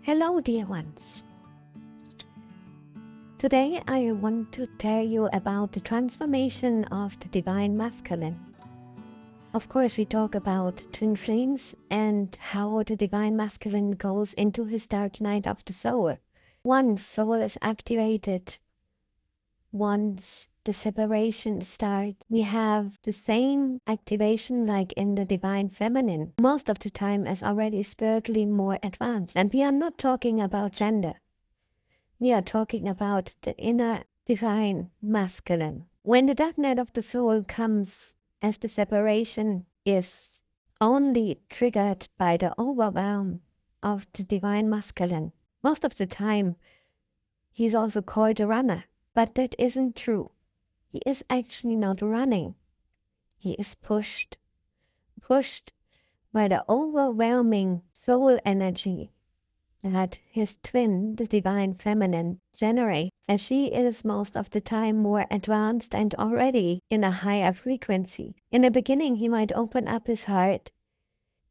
Hello, dear ones. Today I want to tell you about the transformation of the divine masculine. Of course, we talk about twin flames and how the divine masculine goes into his dark night of the soul. Once soul is activated, once the separation starts, we have the same activation like in the divine feminine. Most of the time as already spiritually more advanced. And we are not talking about gender. We are talking about the inner divine masculine. When the dark night of the soul comes, as the separation is only triggered by the overwhelm of the divine masculine, most of the time he's also called a runner, but that isn't true. He is actually not running. He is pushed by the overwhelming soul energy that his twin, the divine feminine, generates, as she is most of the time more advanced and already in a higher frequency. In the beginning, he might open up his heart,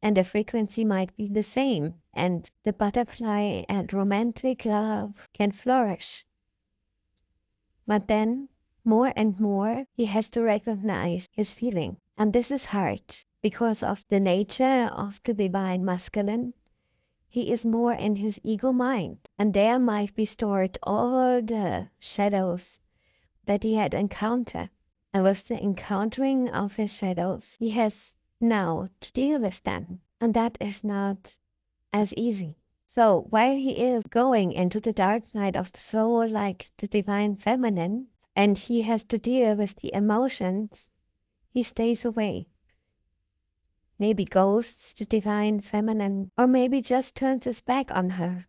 and the frequency might be the same, and the butterfly and romantic love can flourish. But then, more and more, he has to recognize his feeling. And this is hard because of the nature of the divine masculine. He is more in his ego mind, and there might be stored all the shadows that he had encountered. And with the encountering of his shadows, he has now to deal with them. And that is not as easy. So while he is going into the dark night of the soul like the divine feminine, and he has to deal with the emotions, he stays away. Maybe ghosts the divine feminine, or maybe just turns his back on her.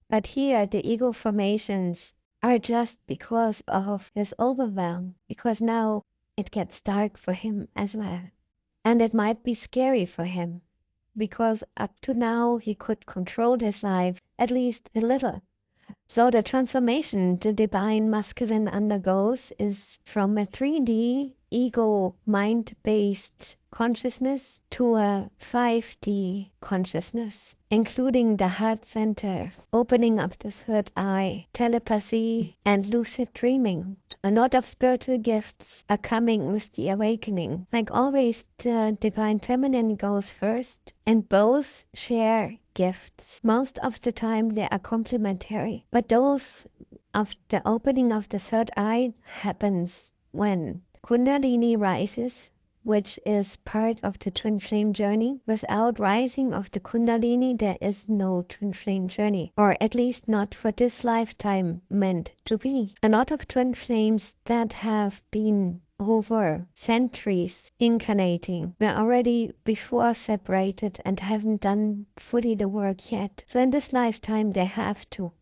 But here the ego formations are just because of his overwhelm, because now it gets dark for him as well. And it might be scary for him, because up to now he could control his life at least a little. So the transformation the divine masculine undergoes is from a 3D ego mind-based consciousness to a 5D consciousness, including the heart center, opening up the third eye, telepathy, and lucid dreaming. A lot of spiritual gifts are coming with the awakening. Like always, the divine feminine goes first, and both share gifts. Most of the time they are complementary, but those of the opening of the third eye happens when Kundalini rises, which is part of the twin flame journey. Without rising of the Kundalini, there is no twin flame journey, or at least not for this lifetime meant to be. A lot of twin flames that have been over centuries incarnating were already before separated and haven't done fully the work yet. So in this lifetime they have to.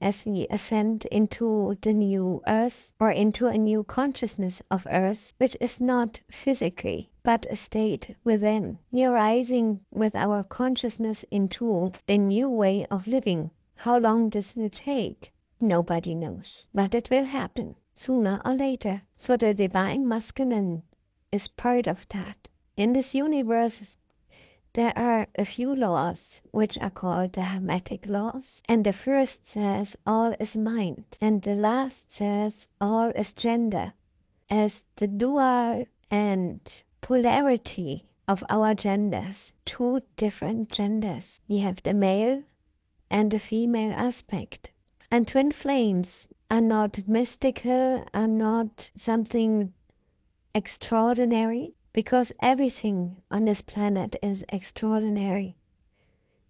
As we ascend into the new earth or into a new consciousness of earth, which is not physically, but a state within. We are rising with our consciousness into a new way of living. How long this will take, nobody knows, but it will happen sooner or later. So the divine masculine is part of that. In this universe, there are a few laws which are called the Hermetic laws, and the first says all is mind, and the last says all is gender. As the dual and polarity of our genders, two different genders. We have the male and the female aspect. And twin flames are not mystical, are not something extraordinary, because everything on this planet is extraordinary.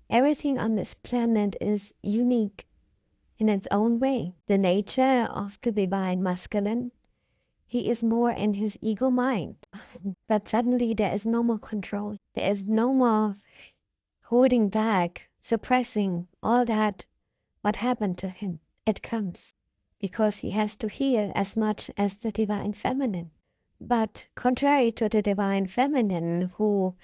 Everything on this planet is unique in its own way. The nature of the divine masculine, he is more in his ego mind. But suddenly there is no more control. There is no more holding back, suppressing all that what happened to him. It comes because he has to heal as much as the divine feminine. But contrary to the divine feminine, who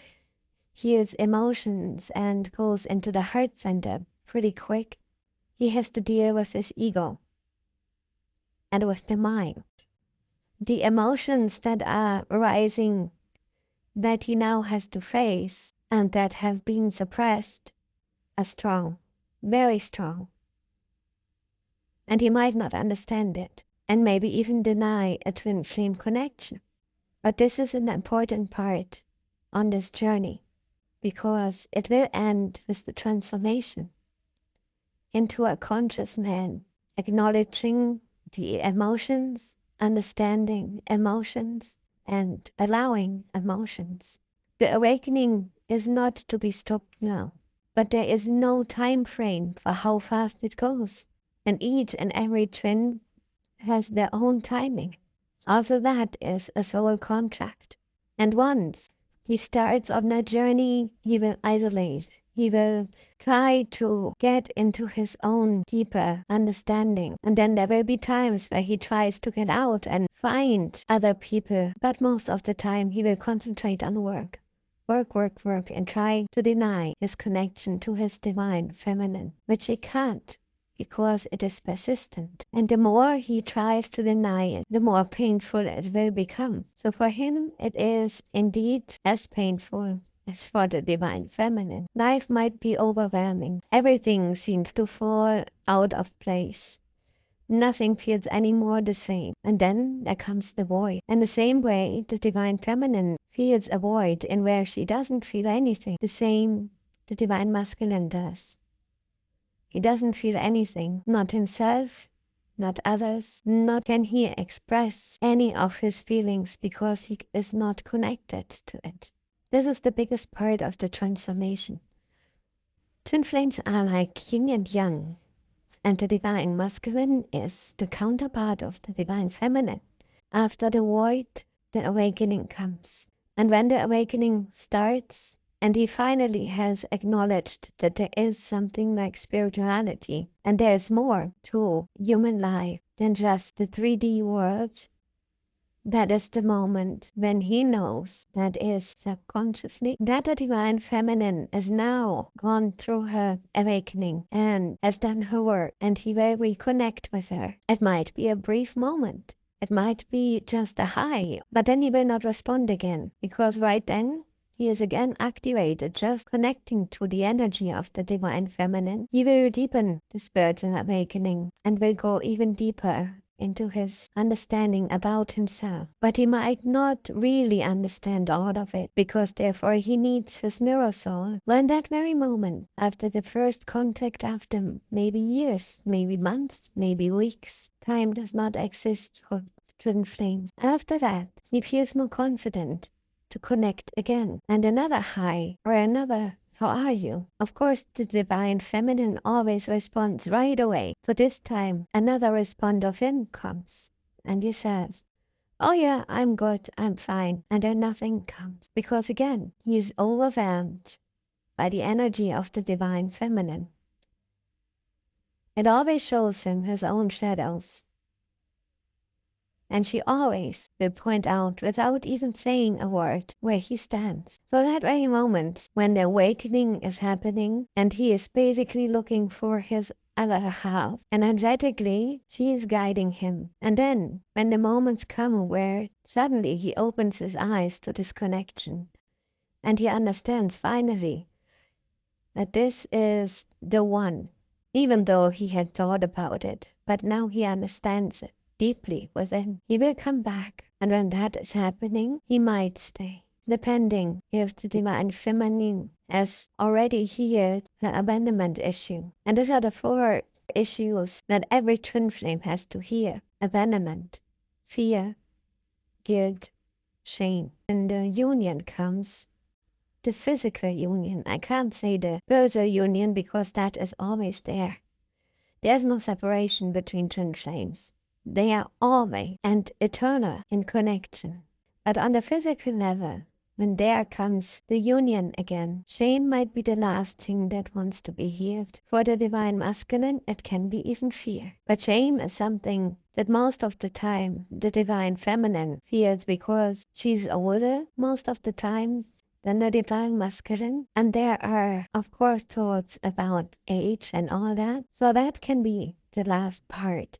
heals emotions and goes into the heart center pretty quick, he has to deal with his ego and with the mind. The emotions that are arising that he now has to face and that have been suppressed are strong. very strong, and he might not understand it, and maybe even deny a twin flame connection. But this is an important part on this journey because it will end with the transformation into a conscious man, acknowledging the emotions, understanding emotions, and allowing emotions. The awakening is not to be stopped now, but there is no time frame for how fast it goes, and each and every twin has their own timing. Also, that is a soul contract. And once he starts on that journey, he will isolate. He will try to get into his own deeper understanding. And then there will be times where he tries to get out and find other people. But most of the time, he will concentrate on work. Work, work, work, and try to deny his connection to his divine feminine, which he can't because it is persistent. And the more he tries to deny it, the more painful it will become. So for him, it is indeed as painful as for the divine feminine. Life might be overwhelming. Everything seems to fall out of place. Nothing feels any more the same. And then there comes the void. And the same way the divine feminine feels a void in where she doesn't feel anything. The same the divine masculine does. He doesn't feel anything, not himself, not others, not can he express any of his feelings because he is not connected to it. This is the biggest part of the transformation. Twin flames are like yin and yang, and the divine masculine is the counterpart of the divine feminine. After the void, the awakening comes. And when the awakening starts, and he finally has acknowledged that there is something like spirituality, and there is more to human life than just the 3D world. That is the moment when he knows, that is subconsciously, that the divine feminine is now gone through her awakening and has done her work, and he will reconnect with her. It might be a brief moment. It might be just a high, but then he will not respond again, because right then he is again activated, just connecting to the energy of the divine feminine. He will deepen the spiritual awakening and will go even deeper into his understanding about himself. But he might not really understand all of it, because therefore he needs his mirror soul. Well, in that very moment, after the first contact, after maybe years, maybe months, maybe weeks, time does not exist for twin flames. After that, he feels more confident to connect again. And another high or another "How are you?" Of course the divine feminine always responds right away. So this time another response of him comes, and he says, "Oh yeah, I'm good, I'm fine." And then nothing comes, because again he is overwhelmed by the energy of the divine feminine. It always shows him his own shadows, and she always will point out, without even saying a word, where he stands. So that very moment when the awakening is happening and he is basically looking for his other half, energetically she is guiding him. And then when the moments come where suddenly he opens his eyes to this connection and he understands finally that this is the one, even though he had thought about it, but now he understands it deeply within. He will come back, and when that is happening, he might stay, depending if the divine feminine has already healed the abandonment issue. And these are the 4 issues that every twin flame has to heal: abandonment, fear, guilt, shame. And the union comes, the physical union. I can't say the spiritual union because that is always there. There's no separation between twin flames. They are always and eternal in connection. But on the physical level, when there comes the union again, shame might be the last thing that wants to be healed. For the divine masculine, it can be even fear. But shame is something that most of the time the divine feminine feels because she's older most of the time than the divine masculine. And there are, of course, thoughts about age and all that. So that can be the last part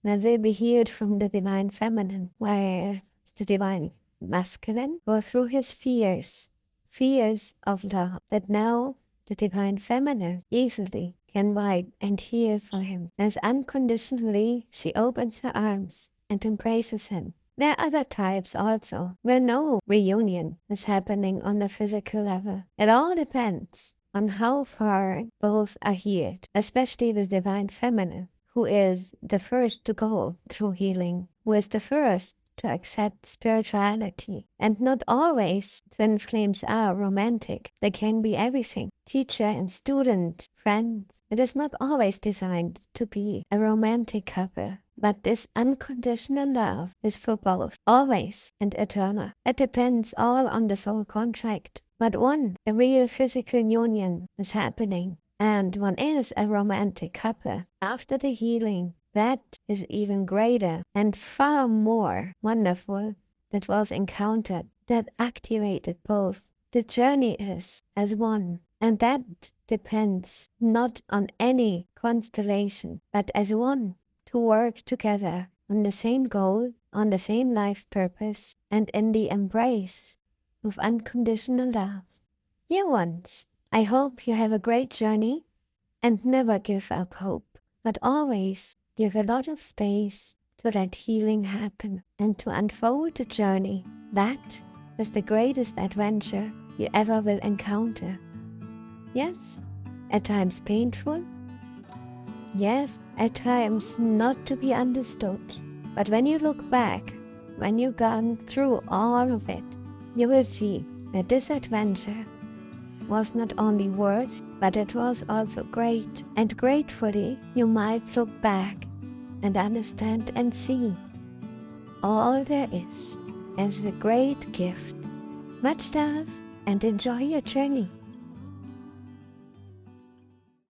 that will be healed from the divine feminine, where the divine masculine goes through his fears of love, that now the divine feminine easily can write and heal for him, as unconditionally she opens her arms and embraces him. There are other types also, where no reunion is happening on the physical level. It all depends on how far both are healed, especially the divine feminine, who is the first to go through healing, who is the first to accept spirituality. And not always twin flames are romantic. They can be everything. Teacher and student, friends. It is not always designed to be a romantic couple. But this unconditional love is for both, always and eternal. It depends all on the soul contract. But when a real physical union is happening, and one is a romantic couple, after the healing, that is even greater and far more wonderful that was encountered, that activated both. The journey is as one, and that depends not on any constellation, but as one, to work together on the same goal, on the same life purpose, and in the embrace of unconditional love. Dear ones, I hope you have a great journey and never give up hope, but always give a lot of space to let healing happen and to unfold the journey. That is the greatest adventure you ever will encounter. Yes, at times painful. Yes, at times not to be understood. But when you look back, when you've gone through all of it, you will see that this adventure was not only worth, but it was also great. And gratefully, you might look back and understand and see all there is as a great gift. Much love and enjoy your journey.